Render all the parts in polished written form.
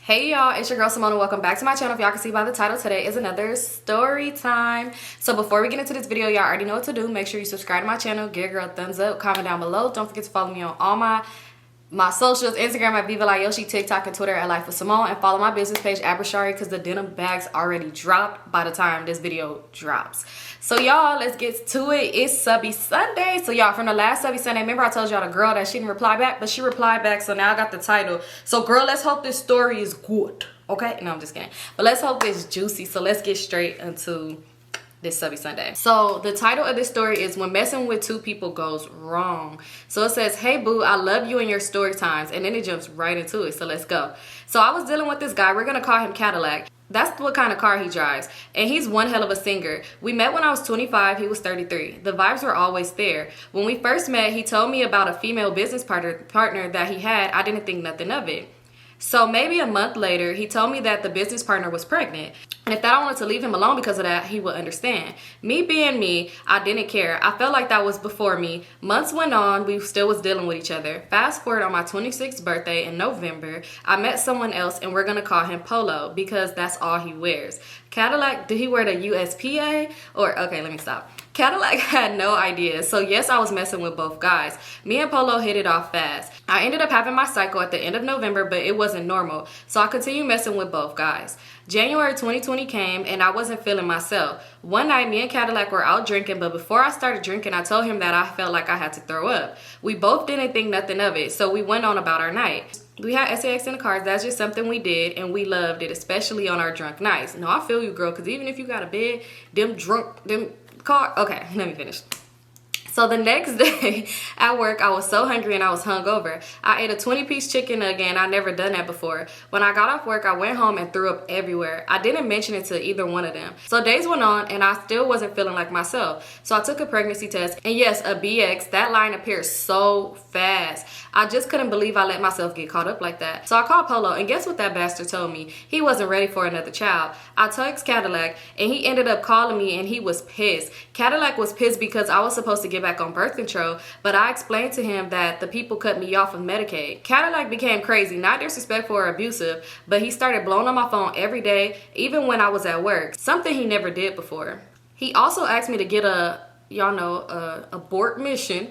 Hey y'all, it's your girl Symone. Welcome back to my channel. If y'all can see by the title, today is another story time. So before we get into this video, y'all already know what to do. Make sure you subscribe to my channel, give a girl a thumbs up, comment down below. Don't forget to follow me on all my socials, Instagram at Vivalayoshii, TikTok and Twitter at LifeWithSymone, and follow my business page at Brishari because the denim bags already dropped by the time this video drops. So y'all, let's get to it. It's Subbie Sunday. So y'all, from the last Subbie Sunday, remember I told y'all the girl that she didn't reply back, but she replied back, so now I got the title. So girl, let's hope this story is good, okay? No, I'm just kidding, but let's hope it's juicy. So let's get straight into this Subbie Sunday. So the title of this story is When Messing with Two People Goes Wrong. So it says, hey boo, I love you and your story times, and then it jumps right into it. So let's go. So I was dealing with this guy. We're gonna call him Cadillac. That's what kind of car he drives, and he's one hell of a singer. We met when I was 25, he was 33. The vibes were always there. When we first met, he told me about a female business partner that he had. I didn't think nothing of it. So maybe a month later, he told me that the business partner was pregnant. And if that I wanted to leave him alone because of that, he would understand. Me being me, I didn't care. I felt like that was before me. Months went on, we still was dealing with each other. Fast forward, on my 26th birthday in November, I met someone else, and we're gonna call him Polo because that's all he wears. Cadillac, did he wear the USPA? Or, okay, let me stop. Cadillac had no idea. So yes, I was messing with both guys. Me and Polo hit it off fast. I ended up having my cycle at the end of November, but it wasn't normal. So I continued messing with both guys. January 2020 came and I wasn't feeling myself. One night, me and Cadillac were out drinking, but before I started drinking, I told him that I felt like I had to throw up. We both didn't think nothing of it, so we went on about our night. We had SAX in the cars. That's just something we did, and we loved it, especially on our drunk nights. No, I feel you, girl, because even if you got a bed, okay, let me finish. So the next day at work, I was so hungry and I was hungover. I ate a 20-piece chicken again. I never done that before. When I got off work, I went home and threw up everywhere. I didn't mention it to either one of them. So days went on and I still wasn't feeling like myself. So I took a pregnancy test, and yes, a BX. That line appeared so fast. I just couldn't believe I let myself get caught up like that. So I called Polo, and guess what that bastard told me? He wasn't ready for another child. I texted Cadillac, and he ended up calling me, and he was pissed. Cadillac was pissed because I was supposed to get back on birth control, but I explained to him that the people cut me off of Medicaid. Cadillac became crazy, not disrespectful or abusive, but he started blowing on my phone every day, even when I was at work, something he never did before. He also asked me to get a abort mission.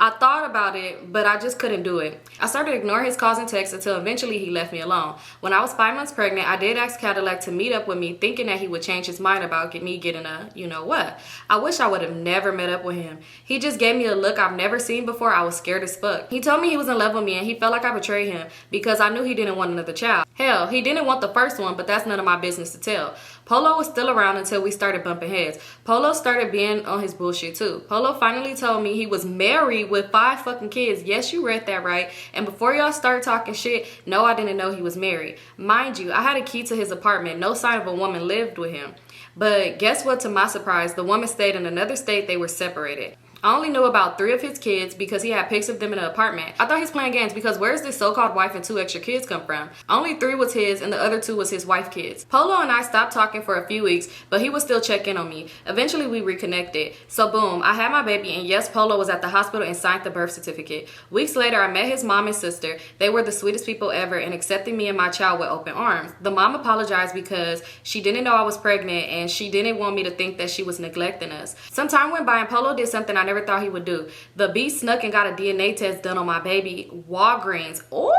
I thought about it, but I just couldn't do it. I started ignoring his calls and texts until eventually he left me alone. When I was 5 months pregnant, I did ask Cadillac to meet up with me, thinking that he would change his mind about me getting a you-know-what. I wish I would have never met up with him. He just gave me a look I've never seen before. I was scared as fuck. He told me he was in love with me, and he felt like I betrayed him because I knew he didn't want another child. Hell, he didn't want the first one, but that's none of my business to tell. Polo was still around until we started bumping heads. Polo started being on his bullshit too. Polo finally told me he was married with 5 fucking kids. Yes, you read that right. And before y'all start talking shit, no, I didn't know he was married. Mind you, I had a key to his apartment. No sign of a woman lived with him. But guess what? To my surprise, the woman stayed in another state. They were separated. I only knew about 3 of his kids because he had pics of them in the apartment. I thought he was playing games because where's this so-called wife and 2 extra kids come from? Only 3 was his and the other 2 was his wife's kids. Polo and I stopped talking for a few weeks, but he would still check in on me. Eventually we reconnected. So boom, I had my baby, and yes, Polo was at the hospital and signed the birth certificate. Weeks later, I met his mom and sister. They were the sweetest people ever and accepted me and my child with open arms. The mom apologized because she didn't know I was pregnant and she didn't want me to think that she was neglecting us. Some time went by and Polo did something I never thought he would do. The beast snuck and got a DNA test done on my baby. Walgreens. Oh,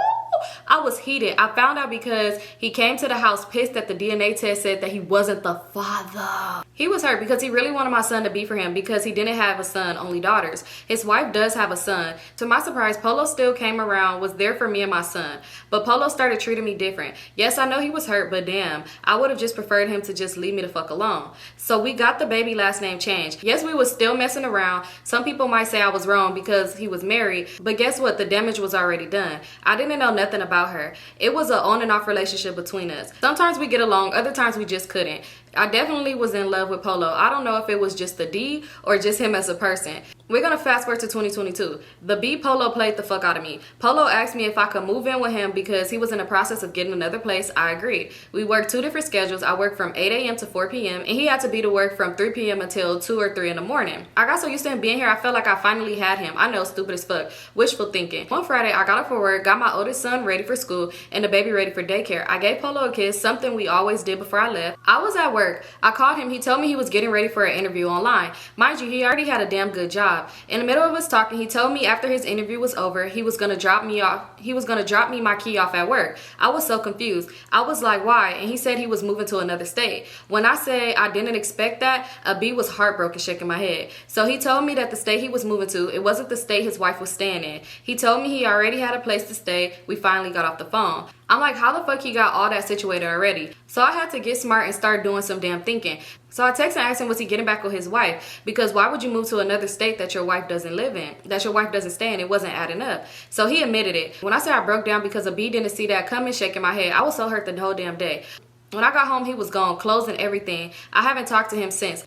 I was heated. I found out because he came to the house pissed that the DNA test said that he wasn't the father. He was hurt because he really wanted my son to be for him because he didn't have a son, only daughters. His wife does have a son. To my surprise, Polo still came around, was there for me and my son. But Polo started treating me different. Yes, I know he was hurt, but damn, I would have just preferred him to just leave me the fuck alone. So we got the baby last name changed. Yes, we was still messing around. Some people might say I was wrong because he was married, but guess what? The damage was already done. I didn't know nothing about her. It was an on and off relationship between us. Sometimes we get along, other times we just couldn't. I definitely was in love with Polo. I don't know if it was just the D or just him as a person. We're gonna fast forward to 2022. The B Polo played the fuck out of me. Polo asked me if I could move in with him because he was in the process of getting another place. I agreed. We worked 2 different schedules. I worked from 8 a.m. to 4 p.m. and he had to be to work from 3 p.m. until 2 or 3 in the morning. I got so used to him being here, I felt like I finally had him. I know, stupid as fuck. Wishful thinking. One Friday, I got up for work, got my oldest son ready for school and the baby ready for daycare. I gave Polo a kiss, something we always did before I left. I was at work. I called him. He told me he was getting ready for an interview online. Mind you, he already had a damn good job. In the middle of us talking, he told me after his interview was over, he was gonna drop me my key off at work. I was so confused. I was like, why? And he said he was moving to another state. When I say I didn't expect that, a B was heartbroken, shaking my head. So he told me that the state he was moving to, it wasn't the state his wife was staying in. He told me he already had a place to stay. We finally got off the phone. I'm like, how the fuck he got all that situated already? So I had to get smart and start doing some damn thinking. So I texted and asked him, was he getting back with his wife? Because why would you move to another state that your wife doesn't live in, that your wife doesn't stay in? It wasn't adding up. So he admitted it. When I said I broke down because a B didn't see that coming, shaking my head, I was so hurt the whole damn day. When I got home, he was gone, closing everything. I haven't talked to him since.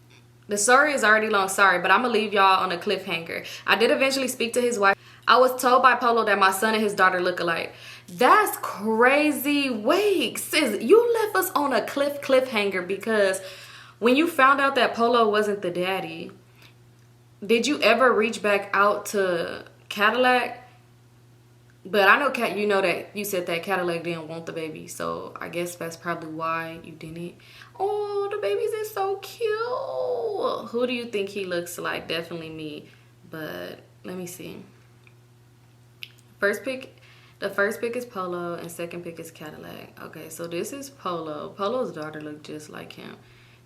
The story is already long, sorry, but I'm gonna leave y'all on a cliffhanger. I did eventually speak to his wife. I was told by Polo that my son and his daughter look alike. That's crazy. Wait, sis, you left us on a cliffhanger because when you found out that Polo wasn't the daddy, did you ever reach back out to Cadillac? But I know, you know that you said that Cadillac didn't want the baby, so I guess that's probably why you didn't. Oh, the babies is so cute. Who do you think he looks like? Definitely me, but let me see. The first pick is Polo and second pick is Cadillac. Okay, so this is Polo. Polo's daughter looked just like him.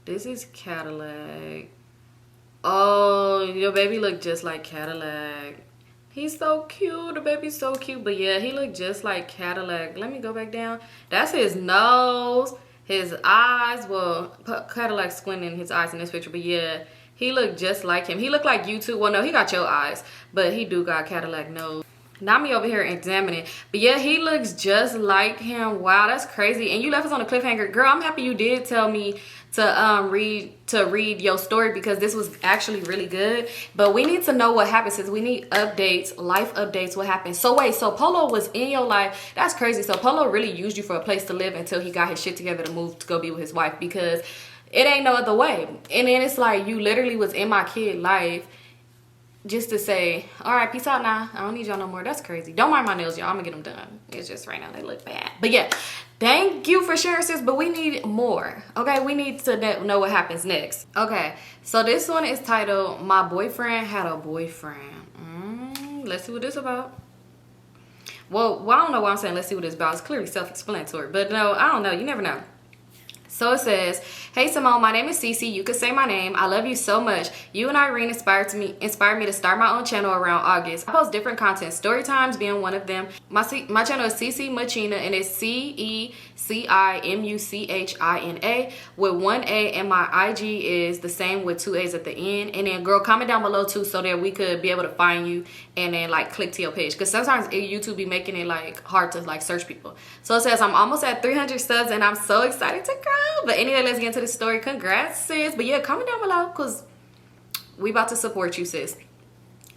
This is Cadillac. Oh, your baby looked just like Cadillac. He's so cute. The baby's so cute. But yeah, he looked just like Cadillac. Let me go back down. That's his nose, his eyes. Well, Cadillac squinting his eyes in this picture. But yeah, he looked just like him. He looked like you too. Well, no, he got your eyes. But he do got Cadillac nose. Not me over here examining. But yeah, he looks just like him. Wow, that's crazy. And you left us on a cliffhanger. Girl, I'm happy you did tell me to read your story because this was actually really good. But we need to know what happens. Since we need updates, life updates, what happened. So wait, so Polo was in your life. That's crazy. So Polo really used you for a place to live until he got his shit together to move to go be with his wife, because it ain't no other way. And then it's like you literally was in my kid life just to say, all right, peace out now. I don't need y'all no more. That's crazy. Don't mind my nails, y'all. I'm gonna get them done. It's just right now they look bad. But yeah, thank you for sharing, sis. But we need more. Okay, we need to know what happens next. Okay, so this one is titled, My Boyfriend Had a Boyfriend. Let's see what this about. Well, I don't know why I'm saying let's see what this about. It's clearly self-explanatory. But no, I don't know. You never know. So it says, hey Symone, my name is Cece. You could say my name. I love you so much. You and Irene inspired me to start my own channel around August. I post different content, story times being one of them. My channel is Cece Machina and it's CECIMUCHINA with 1 A, and my IG is the same with 2 A's at the end. And then girl, comment down below too so that we could be able to find you and then like click to your page, because sometimes YouTube be making it like hard to like search people. So it says, I'm almost at 300 subs and I'm so excited to grow. But anyway, let's get into the story. Congrats, sis. But yeah, comment down below because we about to support you, sis.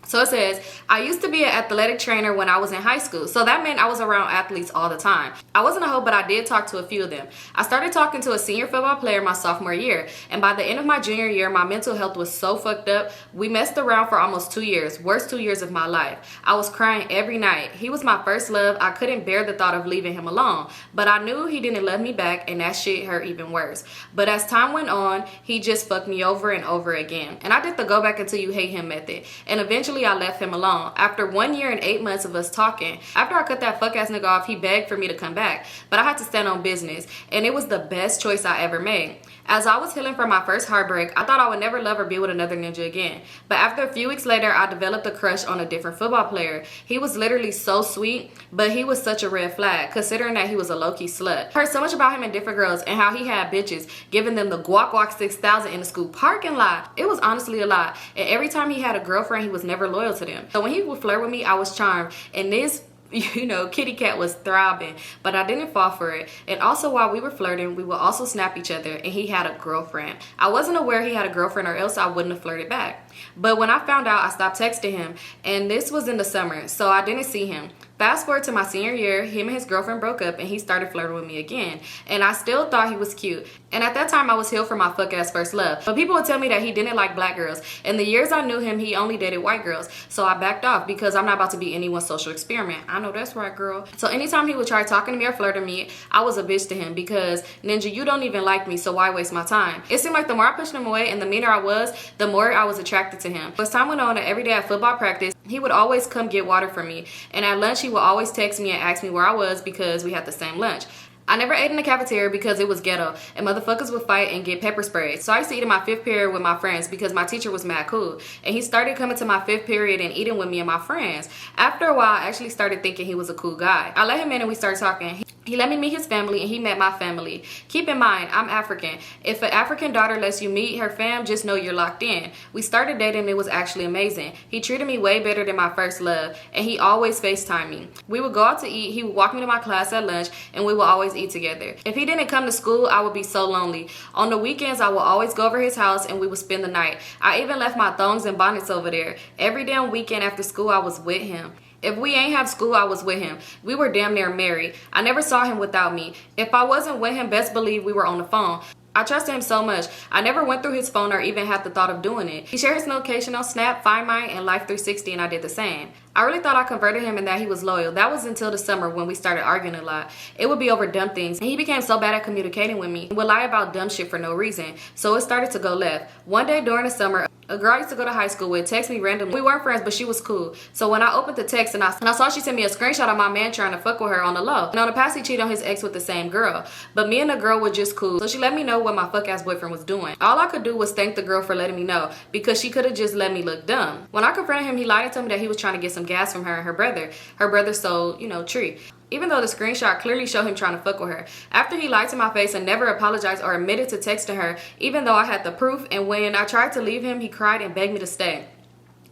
So it says, I used to be an athletic trainer when I was in high school. So that meant I was around athletes all the time. I wasn't a hoe, but I did talk to a few of them. I started talking to a senior football player my sophomore year. And by the end of my junior year, my mental health was so fucked up. We messed around for almost 2 years. Worst 2 years of my life. I was crying every night. He was my first love. I couldn't bear the thought of leaving him alone. But I knew he didn't love me back, and that shit hurt even worse. But as time went on, he just fucked me over and over again. And I did the go back until you hate him method. And eventually I left him alone. After 1 year and 8 months of us talking, after I cut that fuck ass nigga off, he begged for me to come back. But I had to stand on business, and it was the best choice I ever made. As I was healing from my first heartbreak, I thought I would never love or be with another ninja again. But after a few weeks later, I developed a crush on a different football player. He was literally so sweet, but he was such a red flag, considering that he was a low-key slut. I heard so much about him and different girls and how he had bitches, giving them the guac 6000 in the school parking lot. It was honestly a lot. And every time he had a girlfriend, he was never loyal to them. So when he would flirt with me, I was charmed. And this you know, kitty cat was throbbing, but I didn't fall for it. And also while we were flirting, we would also snap each other, and he had a girlfriend. I wasn't aware he had a girlfriend, or else I wouldn't have flirted back. But when I found out, I stopped texting him, and this was in the summer, so I didn't see him. Fast forward to my senior year, him and his girlfriend broke up, and he started flirting with me again. And I still thought he was cute. And at that time, I was healed from my fuck-ass first love. But people would tell me that he didn't like black girls. In the years I knew him, he only dated white girls. So I backed off because I'm not about to be anyone's social experiment. I know that's right, girl. So anytime he would try talking to me or flirting me, I was a bitch to him because, Ninja, you don't even like me, so why waste my time? It seemed like the more I pushed him away and the meaner I was, the more I was attracted to him. As time went on, every day at football practice, he would always come get water for me. And at lunch, he would always text me and ask me where I was because we had the same lunch. I never ate in the cafeteria because it was ghetto and motherfuckers would fight and get pepper sprayed. So I used to eat in my 5th period with my friends because my teacher was mad cool. And he started coming to my 5th period and eating with me and my friends. After a while, I actually started thinking he was a cool guy. I let him in and we started talking. He let me meet his family and he met my family. Keep in mind, I'm African. If an African daughter lets you meet her fam, just know you're locked in. We started dating and it was actually amazing. He treated me way better than my first love and he always FaceTimed me. We would go out to eat, he would walk me to my class at lunch and we would always eat together. If he didn't come to school, I would be so lonely. On the weekends, I would always go over his house and we would spend the night. I even left my thongs and bonnets over there. Every damn weekend after school, I was with him. If we ain't have school, I was with him. We were damn near married. I never saw him without me. If I wasn't with him, best believe we were on the phone. I trusted him so much. I never went through his phone or even had the thought of doing it. He shared his location on Snap, Find Mine, and Life360, and I did the same. I really thought I converted him and that he was loyal. That was until the summer when we started arguing a lot. It would be over dumb things, and he became so bad at communicating with me. He would lie about dumb shit for no reason. So it started to go left. One day during the summer, a girl I used to go to high school with texted me randomly. We weren't friends, but she was cool. So when I opened the text and I saw she sent me a screenshot of my man trying to fuck with her on the low. And on the past, he cheated on his ex with the same girl. But me and the girl were just cool. So she let me know what my fuck-ass boyfriend was doing. All I could do was thank the girl for letting me know because she could have just let me look dumb. When I confronted him, he lied and told me that he was trying to get some gas from her and her brother. Her brother sold, tree. Even though the screenshot clearly showed him trying to fuck with her. After he lied to my face and never apologized or admitted to texting her, even though I had the proof, and when I tried to leave him, he cried and begged me to stay.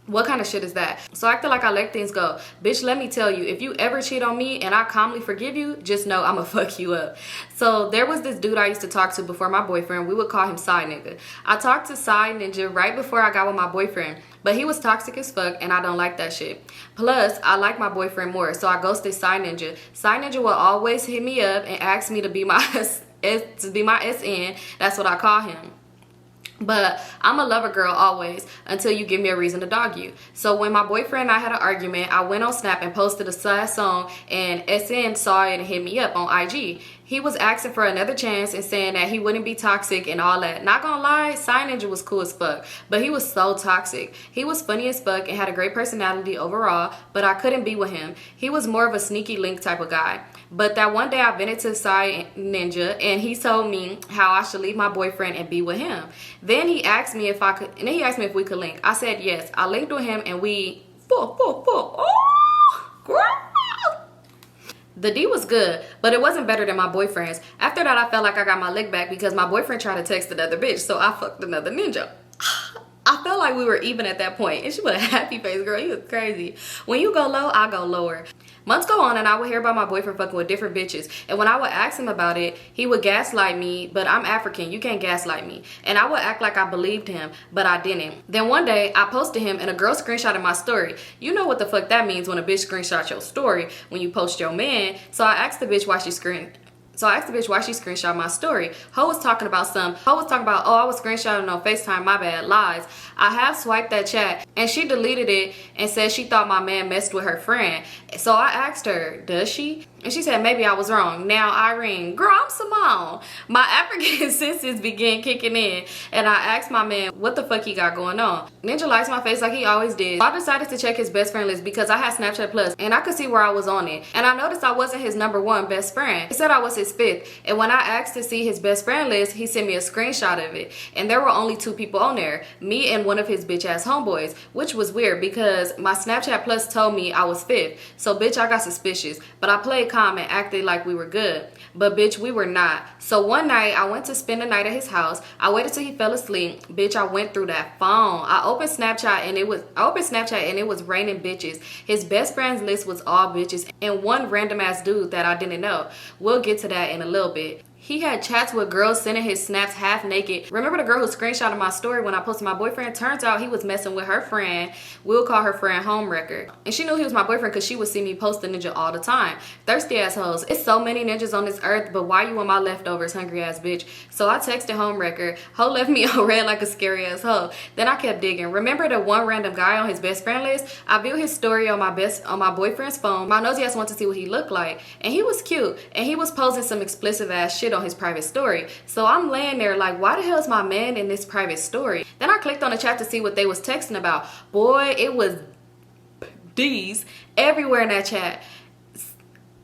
What kind of shit is that? So I acted like I let things go. Bitch, let me tell you, if you ever cheat on me and I calmly forgive you, just know I'ma fuck you up. So there was this dude I used to talk to before my boyfriend. We would call him Side Nigga. I talked to Side Ninja right before I got with my boyfriend. But he was toxic as fuck and I don't like that shit. Plus, I like my boyfriend more, so I ghosted Side Ninja. Side Ninja will always hit me up and ask me to be my SN. That's what I call him. But I'm a lover girl always until you give me a reason to dog you. So when my boyfriend and I had an argument, I went on Snap and posted a sad song and SN saw it and hit me up on IG. He was asking for another chance and saying that he wouldn't be toxic and all that. Not gonna lie, Side Ninja was cool as fuck, but he was so toxic. He was funny as fuck and had a great personality overall, but I couldn't be with him. He was more of a sneaky link type of guy. But that one day I vented to Side Ninja and he told me how I should leave my boyfriend and be with him. Then he asked me if if we could link. I said yes. I linked with him and we oh, girl. The D was good, but it wasn't better than my boyfriend's. After that, I felt like I got my lick back because my boyfriend tried to text another bitch, so I fucked another ninja. I felt like we were even at that point, and she put a happy face, girl. You was crazy. When you go low, I go lower. Months go on and I would hear about my boyfriend fucking with different bitches. And when I would ask him about it, he would gaslight me, but I'm African. You can't gaslight me. And I would act like I believed him, but I didn't. Then one day, I posted him and a girl screenshotted my story. You know what the fuck that means when a bitch screenshots your story when you post your man. So I asked the bitch why she screenshot my story. Ho was talking about, oh, I was screenshotting on FaceTime, my bad, lies. I have swiped that chat and she deleted it and said she thought my man messed with her friend. So I asked her, does she? And she said, maybe I was wrong. Now, Irene, girl, I'm Symone. My African senses began kicking in, and I asked my man what the fuck he got going on. Ninja likes my face like he always did. So I decided to check his best friend list because I had Snapchat Plus, and I could see where I was on it. And I noticed I wasn't his #1 best friend. He said I was his 5th. And when I asked to see his best friend list, he sent me a screenshot of it. And there were only 2 people on there, me and one of his bitch-ass homeboys, which was weird because my Snapchat Plus told me I was 5th. So, bitch, I got suspicious. But I played calm and acted like we were good. but bitch, we were not. So one night I went to spend the night at his house. I waited till he fell asleep. Bitch, I went through that phone. I opened Snapchat and it was raining bitches. His best friends list was all bitches and one random ass dude that I didn't know. We'll get to that in a little bit. He had chats with girls sending his snaps half naked. Remember the girl who screenshotted my story when I posted my boyfriend? Turns out he was messing with her friend. We'll call her friend Homewrecker. And she knew he was my boyfriend because she would see me post the ninja all the time. Thirsty assholes. It's so many ninjas on this earth, but why you want my leftovers, hungry ass bitch? So I texted Homewrecker. Ho left me on red like a scary ass hoe. Then I kept digging. Remember the one random guy on his best friend list? I viewed his story on my boyfriend's phone. My nosy ass wanted to see what he looked like. And he was cute. And he was posting some explicit ass shit on his private story. So I'm laying there like, why the hell is my man in this private story? Then I clicked on the chat to see what they was texting about. Boy, it was D's everywhere in that chat.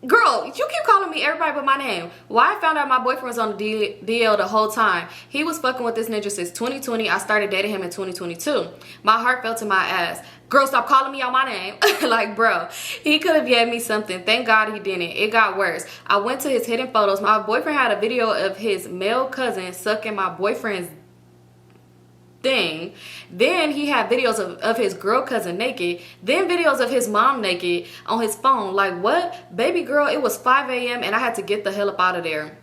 Girl, you keep calling me everybody but my name. Why I found out my boyfriend was on the DL the whole time. He was fucking with this ninja since 2020. I started dating him in 2022. My heart fell to my ass. Girl, stop calling me out my name. Like, bro, he could have gave me something. Thank God he didn't. It got worse. I went to his hidden photos. My boyfriend had a video of his male cousin sucking my boyfriend's thing. Then he had videos of his girl cousin naked. Then videos of his mom naked on his phone. Like, what? Baby girl, it was 5 a.m. and I had to get the hell up out of there.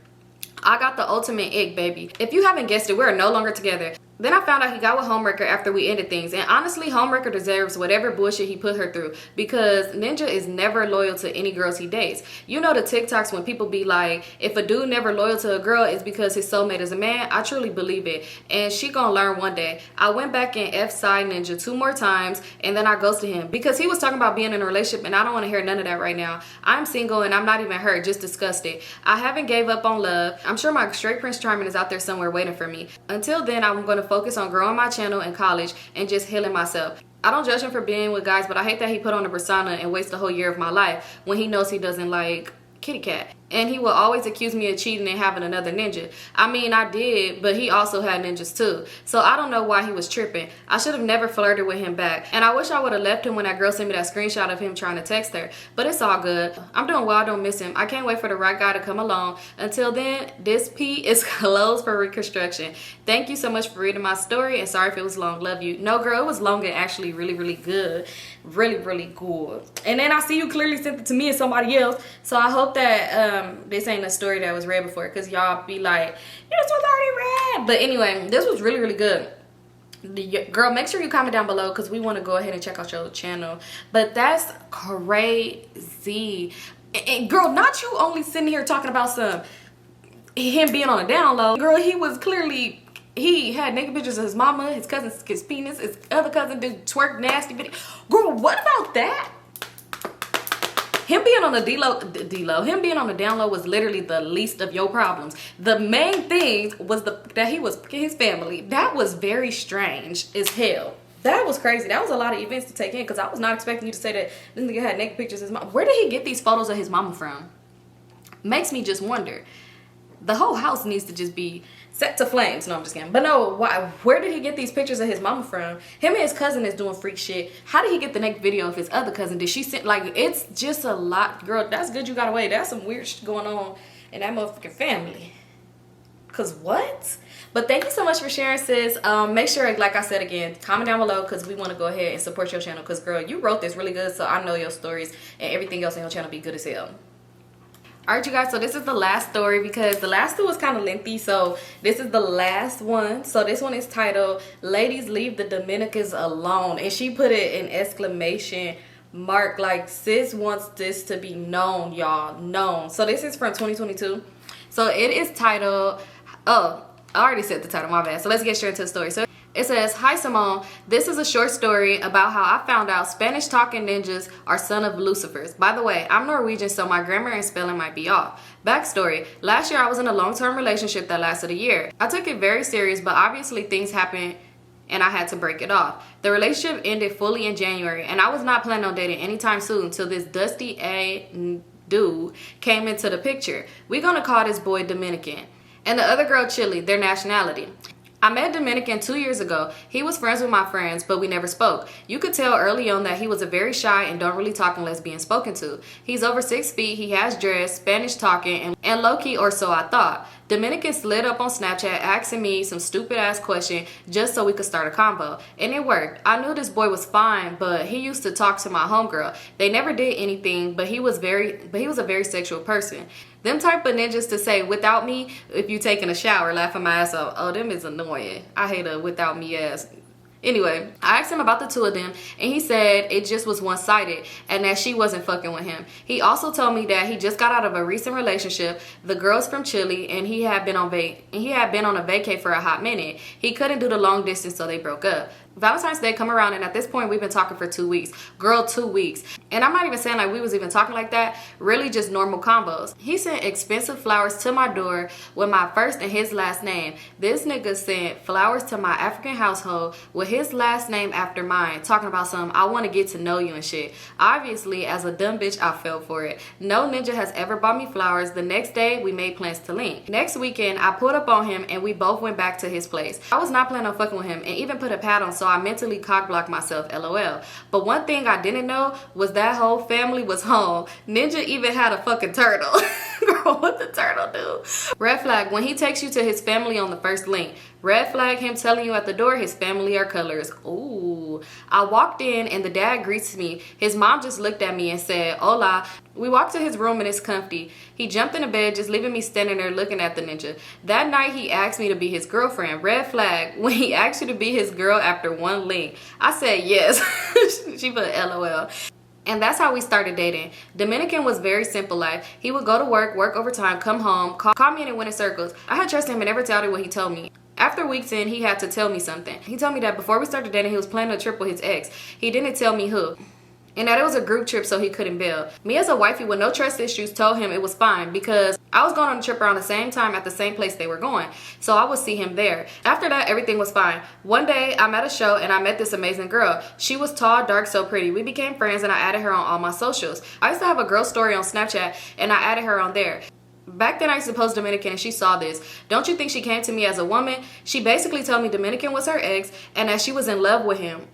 I got the ultimate ick, baby. If you haven't guessed it, we're no longer together. Then I found out he got with Homewrecker after we ended things. And honestly, Homewrecker deserves whatever bullshit he put her through. Because Ninja is never loyal to any girls he dates. You know the TikToks when people be like, if a dude never loyal to a girl, it's because his soulmate is a man. I truly believe it. And she gonna learn one day. I went back and F-side Ninja 2 more times. And then I ghosted him. Because he was talking about being in a relationship. And I don't want to hear none of that right now. I'm single and I'm not even hurt. Just disgusted. I haven't gave up on love. I'm sure my straight Prince Charming is out there somewhere waiting for me. Until then, I'm going to focus on growing my channel in college and just healing myself. I don't judge him for being with guys, but I hate that he put on a persona and wastes a whole year of my life when he knows he doesn't like kitty cat. And he will always accuse me of cheating and having another ninja. I mean, I did, but he also had ninjas too. So I don't know why he was tripping. I should have never flirted with him back. And I wish I would have left him when that girl sent me that screenshot of him trying to text her. But it's all good. I'm doing well, I don't miss him. I can't wait for the right guy to come along. Until then, this P is closed for reconstruction. Thank you so much for reading my story, and sorry if it was long. Love you. No, girl, it was long and actually really, really good. Really, really good. And then I see you clearly sent it to me and somebody else. So I hope that this ain't a story that was read before, because y'all be like, this was already read. But anyway, this was really, really good. Girl, make sure you comment down below because we want to go ahead and check out your channel. But that's crazy. And girl, not you only sitting here talking about him being on a down low. Girl, he was clearly, he had naked pictures of his mama, his cousin's penis, his other cousin did twerk nasty video. Girl, what about that? Him being on the him being on the down low was literally the least of your problems. The main thing was that he was his family. That was very strange as hell. That was crazy. That was a lot of events to take in, because I was not expecting you to say that this nigga had naked pictures of his mom. Where did he get these photos of his mama from? Makes me just wonder. The whole house needs to just be set to flames. No, I'm just kidding. But no, why? Where did he get these pictures of his mama from? Him and his cousin is doing freak shit. How did he get the naked video of his other cousin? Did she send, like, it's just a lot. Girl, that's good you got away. That's some weird shit going on in that motherfucking family. Cause what? But thank you so much for sharing, sis. Make sure, like I said again, comment down below, because we want to go ahead and support your channel. Because girl, you wrote this really good, so I know your stories and everything else in your channel be good as hell. Alright, you guys, so this is the last story, because the last two was kind of lengthy, so this is the last one. So this one is titled, Ladies Leave the Dominicans Alone. And she put it in exclamation mark, like, sis wants this to be known, y'all, known. So this is from 2022. So it is titled, oh, I already said the title, my bad. So let's get straight into the story. So it says, hi Symone, this is a short story about how I found out Spanish talking ninjas are son of Lucifers. By the way, I'm Norwegian, so my grammar and spelling might be off. Backstory, last year I was in a long-term relationship that lasted a year. I took it very serious, but obviously things happened and I had to break it off. The relationship ended fully in January, and I was not planning on dating anytime soon until this dusty dude came into the picture. We're gonna call this boy Dominican, and the other girl Chile, their nationality. I met Dominican 2 years ago. He was friends with my friends, but we never spoke. You could tell early on that he was a very shy and don't really talk unless being spoken to. He's over 6 feet, he has dreads, Spanish talking, and low-key, or so I thought. Dominican slid up on Snapchat asking me some stupid ass question just so we could start a combo. And it worked. I knew this boy was fine, but he used to talk to my homegirl. They never did anything, but he was a very sexual person. Them type of ninjas to say without me if you taking a shower, laughing my ass off. Oh, them is annoying. I hate a without me ass. Anyway, I asked him about the two of them, and he said it just was one-sided and that she wasn't fucking with him. He also told me that he just got out of a recent relationship. The girl's from Chile, and he had been on a vacay for a hot minute. He couldn't do the long distance, so they broke up. Valentine's Day come around, and at this point we've been talking for 2 weeks. Girl, 2 weeks. And I'm not even saying like we was even talking like that. Really just normal combos. He sent expensive flowers to my door with my first and his last name. This nigga sent flowers to my African household with his last name after mine, talking about some I want to get to know you and shit. Obviously, as a dumb bitch, I fell for it. No ninja has ever bought me flowers. The next day we made plans to link. Next weekend I pulled up on him and we both went back to his place. I was not planning on fucking with him and even put a pad on, so I mentally cock-blocked myself, LOL. But one thing I didn't know was that whole family was home. Ninja even had a fucking turtle. Girl, what the turtle do? Red flag, when he takes you to his family on the first link. Red flag, him telling you at the door his family are colors. Ooh. I walked in and the dad greets me. His mom just looked at me and said, hola. We walked to his room and it's comfy. He jumped in the bed, just leaving me standing there looking at the ninja. That night he asked me to be his girlfriend. Red flag, when he asked you to be his girl after one link. I said yes. She put LOL. And that's how we started dating. Dominican was very simple life. He would go to work overtime, come home, call me and it went in circles. I had trusted him and never doubted what he told me. After weeks in, he had to tell me something. He told me that before we started dating, he was planning a trip with his ex. He didn't tell me who. And that it was a group trip so he couldn't bail. Me as a wifey with no trust issues told him it was fine because I was going on a trip around the same time at the same place they were going. So I would see him there. After that, everything was fine. One day, I'm at a show and I met this amazing girl. She was tall, dark, so pretty. We became friends and I added her on all my socials. I used to have a girl story on Snapchat and I added her on there. Back then I used to post Dominican and she saw this. Don't you think she came to me as a woman? She basically told me Dominican was her ex and that she was in love with him.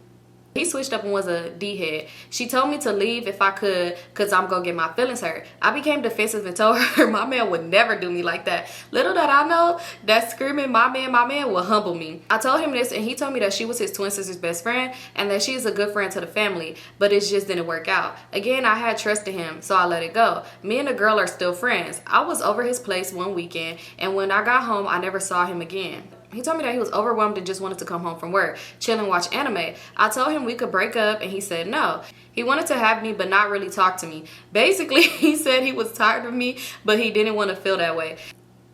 He switched up and was a D-head. She told me to leave if I could because I'm going to get my feelings hurt. I became defensive and told her my man would never do me like that. Little did I know that screaming my man will humble me. I told him this and he told me that she was his twin sister's best friend and that she is a good friend to the family, but it just didn't work out. Again, I had trust in him, so I let it go. Me and the girl are still friends. I was over his place one weekend and when I got home, I never saw him again. He told me that he was overwhelmed and just wanted to come home from work, chill and watch anime. I told him we could break up and he said no. He wanted to have me but not really talk to me. Basically, he said he was tired of me but he didn't want to feel that way.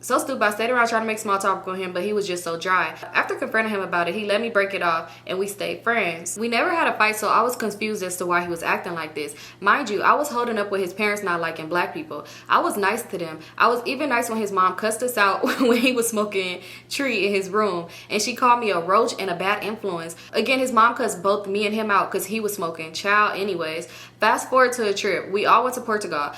So stupid, I stayed around trying to make small talk with him, but he was just so dry. After confronting him about it, he let me break it off, and we stayed friends. We never had a fight, so I was confused as to why he was acting like this. Mind you, I was holding up with his parents not liking black people. I was nice to them. I was even nice when his mom cussed us out when he was smoking tree in his room, and she called me a roach and a bad influence. Again, his mom cussed both me and him out because he was smoking. Child, anyways. Fast forward to a trip. We all went to Portugal.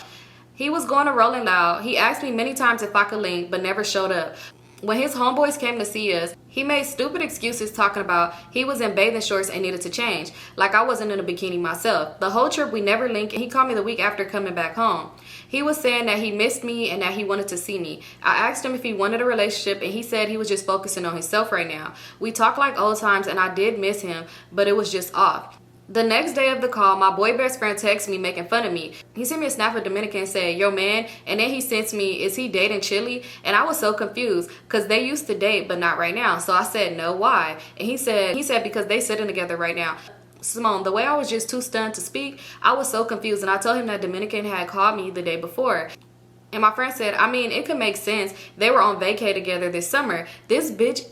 He was going to Rolling Loud. He asked me many times if I could link, but never showed up. When his homeboys came to see us, he made stupid excuses talking about he was in bathing shorts and needed to change, like I wasn't in a bikini myself. The whole trip we never linked, and he called me the week after coming back home. He was saying that he missed me and that he wanted to see me. I asked him if he wanted a relationship and he said he was just focusing on himself right now. We talked like old times and I did miss him, but it was just off. The next day of the call, my boy best friend texted me making fun of me. He sent me a snap of Dominican and said, yo man, and then he sent me, is he dating Chili? And I was so confused because they used to date but not right now. So I said, no, why? And he said because they sitting together right now. Symone, the way I was just too stunned to speak, I was so confused and I told him that Dominican had called me the day before. And my friend said, I mean, it could make sense. They were on vacay together this summer. This bitch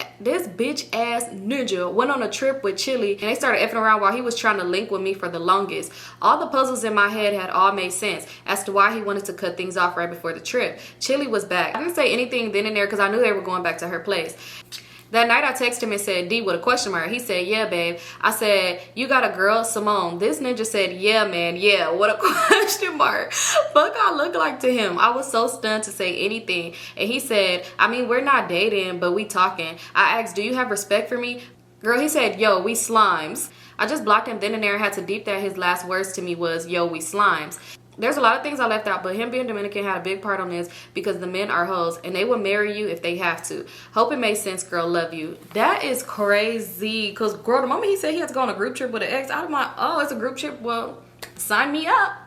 ass ninja went on a trip with Chili and they started effing around while he was trying to link with me for the longest. All the puzzles in my head had all made sense as to why he wanted to cut things off right before the trip. Chili was back. I didn't say anything then and there because I knew they were going back to her place. That night I texted him and said, D with a question mark. He said, yeah, babe. I said, you got a girl, Symone. This ninja said, yeah, man, yeah. What a question mark. Fuck I look like to him. I was so stunned to say anything. And he said, I mean, we're not dating, but we talking. I asked, do you have respect for me? Girl, he said, yo, we slimes. I just blocked him then and there and had to deep that his last words to me was, yo, we slimes. There's a lot of things I left out, but him being Dominican had a big part on this because the men are hoes and they will marry you if they have to. Hope it makes sense, girl. Love you. That is crazy. Because, girl, the moment he said he had to go on a group trip with an ex, I'm like, oh, it's a group trip? Well, sign me up.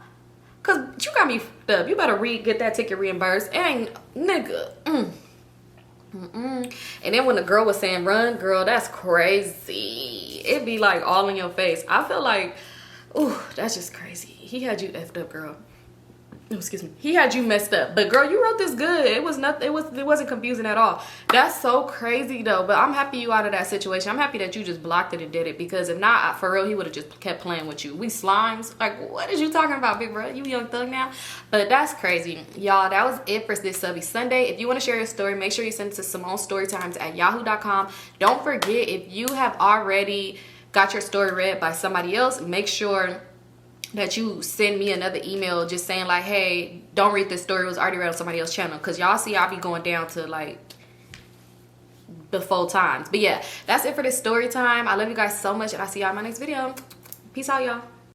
Because you got me fucked up. You better get that ticket reimbursed. And, nigga. And then when the girl was saying run, girl, that's crazy. It'd be like all in your face. I feel like, ooh, that's just crazy. He had you effed up, girl. Oh, excuse me. He had you messed up. But girl, you wrote this good. It was nothing. It wasn't confusing at all. That's so crazy though. But I'm happy you out of that situation. I'm happy that you just blocked it and did it, because if not, for real, he would have just kept playing with you. We slimes. Like, what is you talking about, big bro? You young thug now? But that's crazy. Y'all, that was it for this Subby Sunday. If you want to share your story, make sure you send it to Symonestorytimes@yahoo.com. Don't forget, if you have already got your story read by somebody else, make sure that you send me another email just saying like, hey, don't read this story, it was already read on somebody else's channel, because y'all see I'll be going down to like the full times. But yeah, that's it for this story time. I love you guys so much and I'll see y'all in my next video. Peace out, y'all.